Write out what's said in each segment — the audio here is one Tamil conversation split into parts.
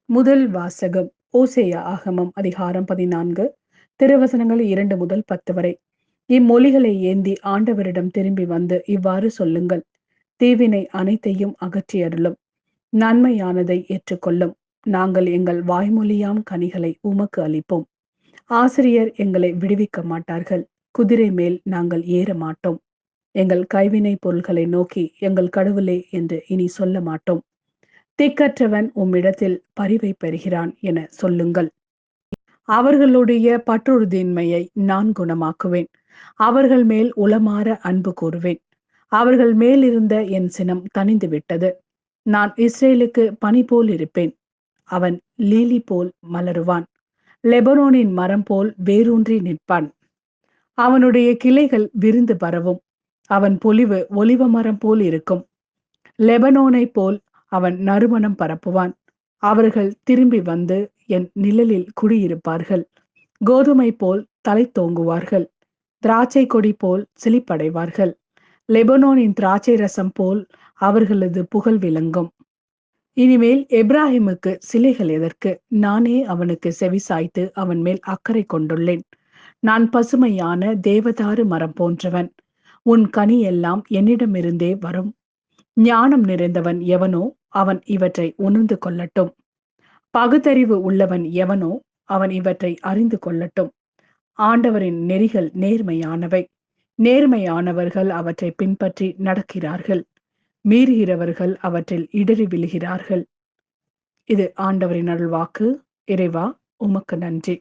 முதல் வாசகம் ஓசேயா ஆகமம் அதிகாரம் 14 திருவசனங்கள் 2 முதல் 10 வரை. இம்மொழிகளை ஏந்தி ஆண்டவரிடம் திரும்பி வந்து இவ்வாறு சொல்லுங்கள். தீவினை அனைத்தையும் அகற்றியருளும், நன்மையானதை ஏற்றுக்கொள்ளும். நாங்கள் எங்கள் வாய்மொழியாம் கனிகளை உமக்கு அளிப்போம். ஆசிரியர் எங்களை விடுவிக்க மாட்டார்கள், குதிரை மேல் நாங்கள் ஏற மாட்டோம். எங்கள் கைவினை பொருள்களை நோக்கி எங்கள் கடவுளே என்று இனி சொல்ல மாட்டோம். திக்கற்றவன் உம்மிடத்தில் பரிவை பெறுகிறான் என சொல்லுங்கள். அவர்களுடைய பற்றுறுதியின்மையை நான் குணமாக்குவேன். அவர்கள் மேல் உளமாற அன்பு கூறுவேன். அவர்கள் மேலிருந்த என் சினம் தணிந்து விட்டது. நான் இஸ்ரேலுக்கு பனி போல் இருப்பேன். அவன் லீலி போல் மலருவான். லெபனோனின் மரம் போல் வேரூன்றி நிற்பான். அவனுடைய கிளைகள் விரிந்து பரவும். அவன் பொலிவு ஒலிவ மரம் போல் இருக்கும். லெபனோனை போல் அவன் நறுமணம் பரப்புவான். அவர்கள் திரும்பி வந்து என் நிழலில் குடியிருப்பார்கள். கோதுமை போல் தலை தோங்குவார்கள். திராட்சை கொடி போல் செழிப்படைவார்கள். லெபனோனின் திராட்சை ரசம் போல் அவர்களது புகழ் விளங்கும். இனிமேல் எப்ராஹிமுக்கு சிலைகள் எதற்கு? நானே அவனுக்கு செவிசாய்த்து அவன் மேல் அக்கறை கொண்டுள்ளேன். நான் பசுமையான தேவதாரு மரம் போன்றவன். உன் கனி எல்லாம் என்னிடமிருந்தே வரும். ஞானம் நிறைந்தவன் எவனோ அவன் இவற்றை உணர்ந்து கொள்ளட்டும். பகுத்தறிவு உள்ளவன் எவனோ அவன் இவற்றை அறிந்து கொள்ளட்டும். ஆண்டவரின் நெறிகள் நேர்மையானவை. நேர்மையானவர்கள் அவற்றை பின்பற்றி நடக்கிறார்கள். மீறுகிறவர்கள் அவற்றில் இடறி விழுகிறார்கள். இது ஆண்டவரின் அருள்வாக்கு. இறைவா, உமக்கு நன்றி.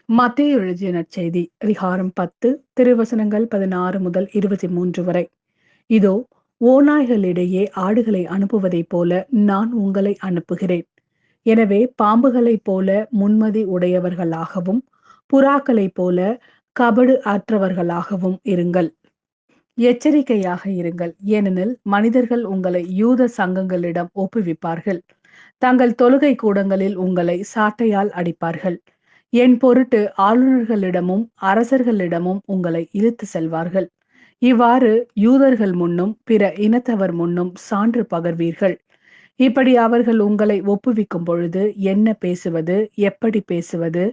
மத்தேயு எழுதிய நற்செய்தி அதிகாரம் 10 திருவசனங்கள் 16 முதல் 23 வரை. இதோ, ஓநாய்களிடையே ஆடுகளை அனுப்புவதைப் போல நான் உங்களை அனுப்புகிறேன். எனவே பாம்புகளைப் போல முன்மதி உடையவர்களாகவும் புறாக்களைப் போல கபடு அற்றவர்களாகவும் இருங்கள். எச்சரிக்கையாக இருங்கள். ஏனெனில் மனிதர்கள் உங்களை யூத சங்கங்களிடம் ஒப்புவிப்பார்கள். தங்கள் தொழுகை கூடங்களில் உங்களை சாட்டையால் அடிப்பார்கள். என் பொருட்டு ஆளுநர்களிடமும் அரசர்களிடமும் உங்களை இழுத்து செல்வார்கள். இவ்வாறு யூதர்கள் முன்னும் பிற இனத்தவர் முன்னும் சான்று பகர்வீர்கள். இப்படி அவர்கள் உங்களை ஒப்புவிக்கும் பொழுது என்ன பேசுவது, எப்படி பேசுவது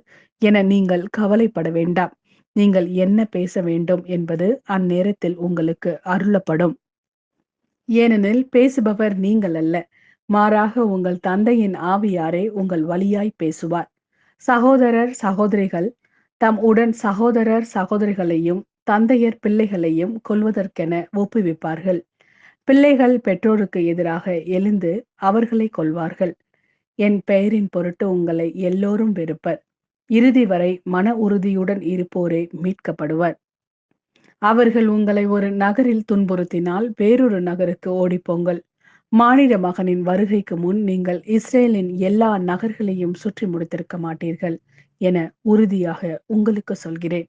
என நீங்கள் கவலைப்பட வேண்டாம். நீங்கள் என்ன பேச வேண்டும் என்பது அந்நேரத்தில் உங்களுக்கு அருளப்படும். ஏனெனில் பேசுபவர் நீங்கள் அல்ல, மாறாக உங்கள் தந்தையின் ஆவியாரே உங்கள் வழியாய் பேசுவார். சகோதரர் சகோதரிகள் தம் உடன் சகோதரர் சகோதரிகளையும் தந்தையர் பிள்ளைகளையும் கொல்வதற்கென ஒப்புவிப்பார்கள். பிள்ளைகள் பெற்றோருக்கு எதிராக எழுந்து அவர்களை கொல்வார்கள். என் பெயரின் பொருட்டு உங்களை எல்லோரும் வெறுப்பர். இறுதி வரை மன உறுதியுடன் இருப்போரே மீட்கப்படுவர். அவர்கள் உங்களை ஒரு நகரில் துன்புறுத்தினால் வேறொரு நகருக்கு ஓடிப்போங்கள். மானிட மகனின் வருகைக்கு முன் நீங்கள் இஸ்ரேலின் எல்லா நகர்களையும் சுற்றி முடித்திருக்க மாட்டீர்கள் என உறுதியாக உங்களுக்கு சொல்கிறேன்.